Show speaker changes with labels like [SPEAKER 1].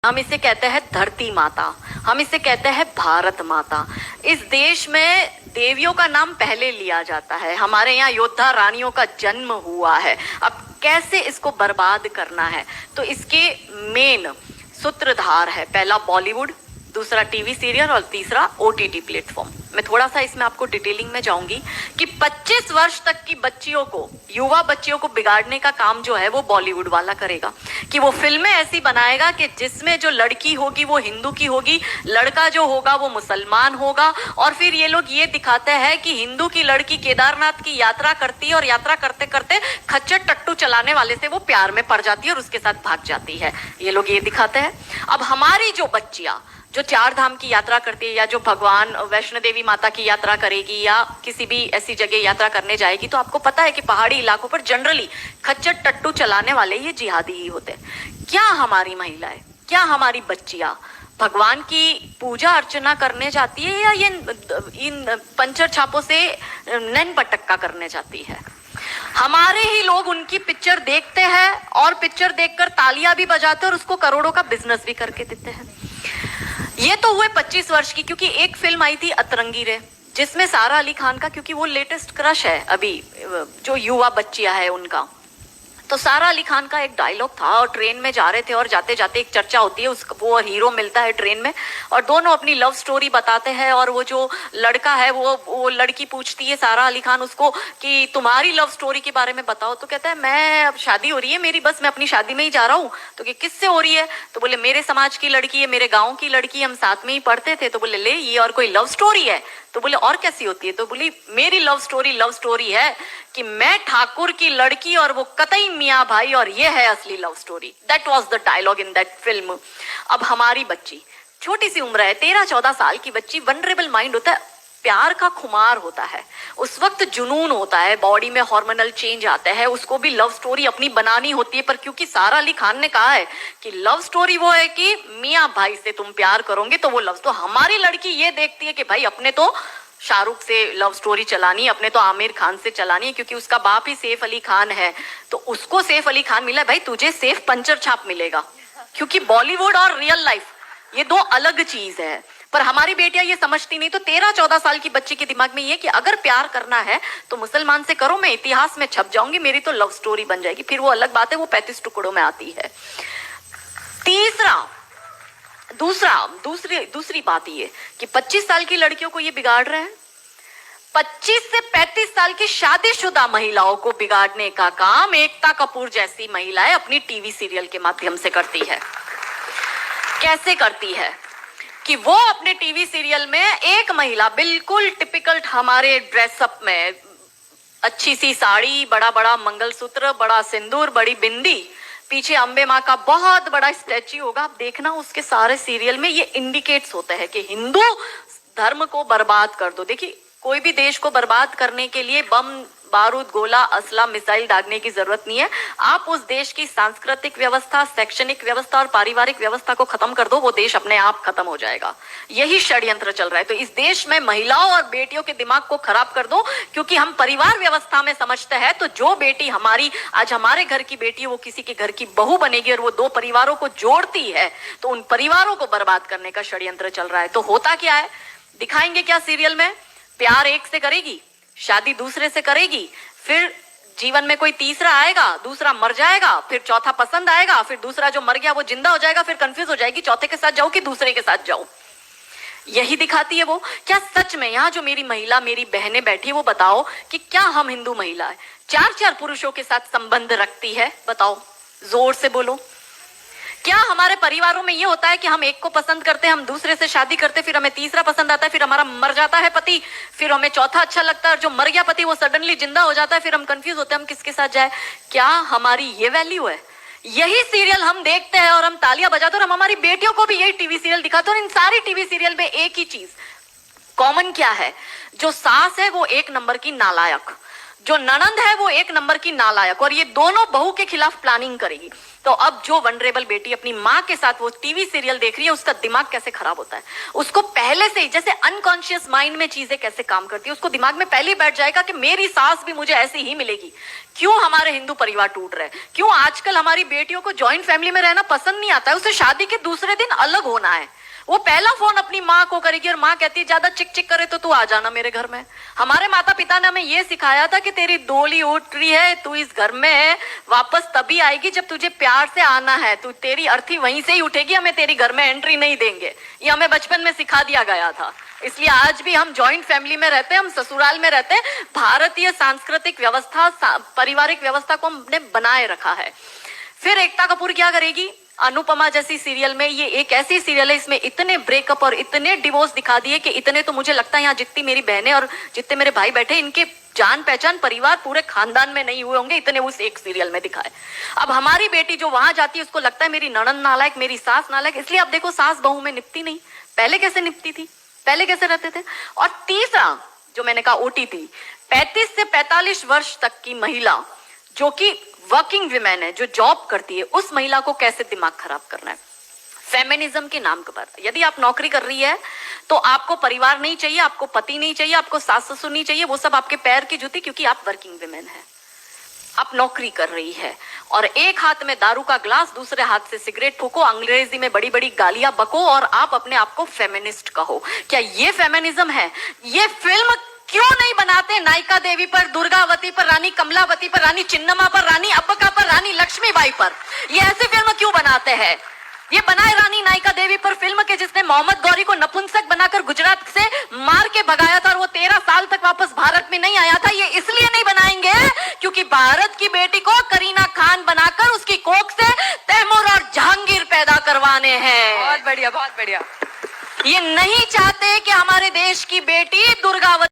[SPEAKER 1] हम इसे कहते हैं धरती माता, हम इसे कहते हैं भारत माता। इस देश में देवियों का नाम पहले लिया जाता है। हमारे यहाँ योद्धा रानियों का जन्म हुआ है। अब कैसे इसको बर्बाद करना है, तो इसके मेन सूत्रधार है, पहला बॉलीवुड, दूसरा टीवी सीरियल और तीसरा ओटीटी प्लेटफॉर्म। मैं थोड़ा सा इसमें आपको डिटेलिंग में जाऊंगी कि 25 वर्ष तक की बच्चियों को, युवा बच्चियों को बिगाड़ने का काम जो है वो बॉलीवुड वाला करेगा। कि वो फिल्में ऐसी बनाएगा कि जिसमें जो लड़की होगी वो हिंदू की होगी, लड़का जो होगा वो मुसलमान होगा। और फिर ये लोग ये दिखाते हैं कि हिंदू की लड़की केदारनाथ की यात्रा करती है और यात्रा करते करते खच्चर टट्टू चलाने वाले से वो प्यार में पड़ जाती है और उसके साथ भाग जाती है। ये लोग ये दिखाते हैं। अब हमारी जो बच्चियां जो चार धाम की यात्रा करती है, या जो भगवान वैष्णो देवी माता की यात्रा करेगी, या किसी भी ऐसी जगह यात्रा करने जाएगी, तो आपको पता है कि पहाड़ी इलाकों पर जनरली खच्चर टट्टू चलाने वाले ये जिहादी ही होते हैं। क्या हमारी महिलाएं, क्या हमारी बच्चियां भगवान की पूजा अर्चना करने जाती है, या ये इन पंचर छापों से नैन पटक्का करने जाती है? हमारे ही लोग उनकी पिक्चर देखते हैं और पिक्चर देखकर तालियां भी बजाते हैं और उसको करोड़ों का बिजनेस भी करके देते हैं। ये तो हुए 25 वर्ष की, क्योंकि एक फिल्म आई थी अतरंगी रे, जिसमें सारा अली खान का, क्योंकि वो लेटेस्ट क्रश है अभी जो युवा बच्चियां है उनका, तो सारा अली खान का एक डायलॉग था और ट्रेन में जा रहे थे और जाते जाते एक चर्चा होती है, उसको वो हीरो मिलता है ट्रेन में और दोनों अपनी लव स्टोरी बताते हैं। और वो जो लड़का है वो लड़की पूछती है सारा अली खान उसको कि तुम्हारी लव स्टोरी के बारे में बताओ, तो कहता है मैं, अब शादी हो रही है मेरी, बस मैं अपनी शादी में ही जा रहा हूँ। तो कि किससे हो रही है? तो बोले मेरे समाज की लड़की है, मेरे गाँव की लड़की, हम साथ में ही पढ़ते थे। तो बोले ले ये और कोई लव स्टोरी है? तो बोले और कैसी होती है? तो बोली मेरी लव स्टोरी है कि मैं ठाकुर की लड़की और वो कतई मियाँ भाई, और ये है असली love story. That was the dialogue in that film. अब हमारी बच्ची छोटी सी उम्र है, 13-14 साल की बच्ची, वनरेबल माइंड होता है, प्यार का खुमार होता है, उस वक्त जुनून होता है, बॉडी में हार्मोनल चेंज आता है, उसको भी लव स्टोरी अपनी बनानी होती है। पर क्योंकि सारा अली खान ने कहा है कि लव स्टोरी वो है कि मियाँ भाई से तुम प्यार करोगे तो वो लव, तो हमारी लड़की ये देखती है कि भाई अपने तो शाहरुख से लव स्टोरी चलानी है, अपने तो आमिर खान से चलानी है, क्योंकि उसका बाप ही सैफ अली खान है, तो उसको सैफ अली खान मिला, भाई तुझे सैफ पंचर छाप मिलेगा। क्योंकि बॉलीवुड और रियल लाइफ ये दो अलग चीज है। पर हमारी बेटियां ये समझती नहीं। तो 13-14 साल की बच्ची के दिमाग में ये कि अगर प्यार करना है तो मुसलमान से करो, मैं इतिहास में छप जाऊंगी, मेरी तो लव स्टोरी बन जाएगी। फिर वो अलग बात है, वो 35 टुकड़ों में आती है। दूसरी बात ये कि 25 साल की लड़कियों को ये बिगाड़ रहे हैं। 25 से 35 साल की शादीशुदा महिलाओं को बिगाड़ने का काम एकता कपूर जैसी महिलाएं अपनी टीवी सीरियल के माध्यम से करती है। कैसे करती है कि वो अपने टीवी सीरियल में एक महिला बिल्कुल टिपिकल हमारे ड्रेसअप में, अच्छी सी साड़ी, बड़ा बड़ा मंगलसूत्र, बड़ा सिंदूर, बड़ी बिंदी, पीछे अंबे माँ का बहुत बड़ा स्टैच्यू होगा। आप देखना उसके सारे सीरियल में ये इंडिकेट्स होता है कि हिंदू धर्म को बर्बाद कर दो। देखिए कोई भी देश को बर्बाद करने के लिए बम, बारूद, गोला, असला, मिसाइल दागने की जरूरत नहीं है। आप उस देश की सांस्कृतिक व्यवस्था, शैक्षणिक व्यवस्था और पारिवारिक व्यवस्था को खत्म कर दो, वो देश अपने आप खत्म हो जाएगा। यही षड्यंत्र चल रहा है। तो इस देश में महिलाओं और बेटियों के दिमाग को खराब कर दो, क्योंकि हम परिवार व्यवस्था में समझते हैं। तो जो बेटी हमारी आज हमारे घर की बेटी, वो किसी के घर की बहू बनेगी और वो दो परिवारों को जोड़ती है, तो उन परिवारों को बर्बाद करने का षड्यंत्र चल रहा है। तो होता क्या है, दिखाएंगे क्या सीरियल में? प्यार एक से करेगी, शादी दूसरे से करेगी, फिर जीवन में कोई तीसरा आएगा, दूसरा मर जाएगा, फिर चौथा पसंद आएगा, फिर दूसरा जो मर गया वो जिंदा हो जाएगा, फिर कंफ्यूज हो जाएगी चौथे के साथ जाऊं कि दूसरे के साथ जाऊं। यही दिखाती है वो। क्या सच में यहाँ जो मेरी महिला, मेरी बहनें बैठी, वो बताओ कि क्या हम हिंदू महिला है 4-4 पुरुषों के साथ संबंध रखती है? बताओ, जोर से बोलो। क्या हमारे परिवारों में ये होता है कि हम एक को पसंद करते हैं, हम दूसरे से शादी करते, फिर हमें तीसरा पसंद आता है, फिर हमारा मर जाता है पति, फिर हमें चौथा अच्छा लगता है, और जो मर गया पति वो सडनली जिंदा हो जाता है, फिर हम कंफ्यूज होते हैं हम किसके साथ जाए? क्या हमारी ये वैल्यू है? यही सीरियल हम देखते हैं और हम तालियां बजाते हैं, और हम हमारी बेटियों को भी यही टीवी सीरियल दिखाते हैं। और इन सारी टीवी सीरियल में एक ही चीज कॉमन क्या है? जो सास है वो एक नंबर की नालायक, जो ननंद है वो एक नंबर की नालायक, और ये दोनों बहू के खिलाफ प्लानिंग करेगी। तो अब जो वनरेबल बेटी अपनी माँ के साथ वो टीवी सीरियल देख रही है, उसका दिमाग कैसे खराब होता है, उसको पहले से ही जैसे अनकॉन्शियस माइंड में चीजें कैसे काम करती है, उसको दिमाग में पहले ही बैठ जाएगा कि मेरी सास भी मुझे ऐसी ही मिलेगी। क्यों हमारे हिंदू परिवार टूट रहे, क्यों आजकल हमारी बेटियों को जॉइंट फैमिली में रहना पसंद नहीं आता है, उसे शादी के दूसरे दिन अलग होना है। वो पहला फोन अपनी माँ को करेगी और माँ कहती है ज्यादा चिक चिक करे तो तू आ जाना मेरे घर में। हमारे माता पिता ने हमें ये सिखाया था कि तेरी डोली उठ रही है, तू इस घर में वापस तभी आएगी जब तुझे प्यार से आना है, तू तेरी अर्थी वहीं से ही उठेगी, हमें तेरी घर में एंट्री नहीं देंगे। ये हमें बचपन में सिखा दिया गया था। इसलिए आज भी हम जॉइंट फैमिली में रहते हैं, हम ससुराल में रहते हैं। भारतीय सांस्कृतिक व्यवस्था, पारिवारिक व्यवस्था को हमने बनाए रखा है। फिर एकता कपूर क्या करेगी, अनुपमा जैसी सीरियल में, ये एक ऐसी सीरियल है इसमें इतने ब्रेकअप और इतने डिवोर्स दिखा दिए कि इतने तो मुझे लगता है यहाँ जितनी मेरी बहनें और जितने मेरे भाई बैठे, इनके जान पहचान परिवार पूरे खानदान में नहीं हुए होंगे, इतने उस एक सीरियल में दिखाए। अब हमारी बेटी जो वहां जाती है उसको लगता है मेरी ननद नालायक, मेरी सास नालायक, इसलिए अब देखो सास बहू में निपटी नहीं, पहले कैसे निपटी थी, पहले कैसे रहते थे। और तीसरा जो मैंने कहा ओटीटी, 35 से 45 वर्ष तक की महिला जो कि वर्किंग विमेन है, जो जॉब करती है, उस महिला को कैसे दिमाग खराब करना है फेमिनिज्म के नाम पर। यदि आप नौकरी कर रही है तो आपको परिवार नहीं चाहिए, आपको पति नहीं चाहिए, आपको सास ससुर नहीं चाहिए, वो सब आपके पैर की जूती, क्योंकि आप वर्किंग विमेन है, आप नौकरी कर रही है। और एक हाथ में दारू का ग्लास, दूसरे हाथ से सिगरेट फूको, अंग्रेजी में बड़ी बड़ी गालियां बको और आप अपने आप को फेमिनिस्ट कहो। क्या ये फेमिनिज्म है? ये फिल्म क्यों नहीं बनाते नायिका देवी पर, दुर्गावती पर, रानी कमलावती पर, रानी चिन्नमा पर, रानी अब्बका पर, रानी लक्ष्मीबाई पर? ये ऐसी फिल्म क्यों बनाते हैं? ये बनाए रानी नायिका देवी पर फिल्म के जिसने मोहम्मद गौरी को नपुंसक बनाकर गुजरात से मार के भगाया था और वो 13 साल तक वापस भारत में नहीं आया था। ये इसलिए नहीं बनाएंगे क्योंकि भारत की बेटी को करीना खान बनाकर उसकी कोख से तैमूर और जहांगीर पैदा करवाने हैं।
[SPEAKER 2] बहुत बढ़िया, बहुत बढ़िया।
[SPEAKER 1] ये नहीं चाहते कि हमारे देश की बेटी दुर्गावती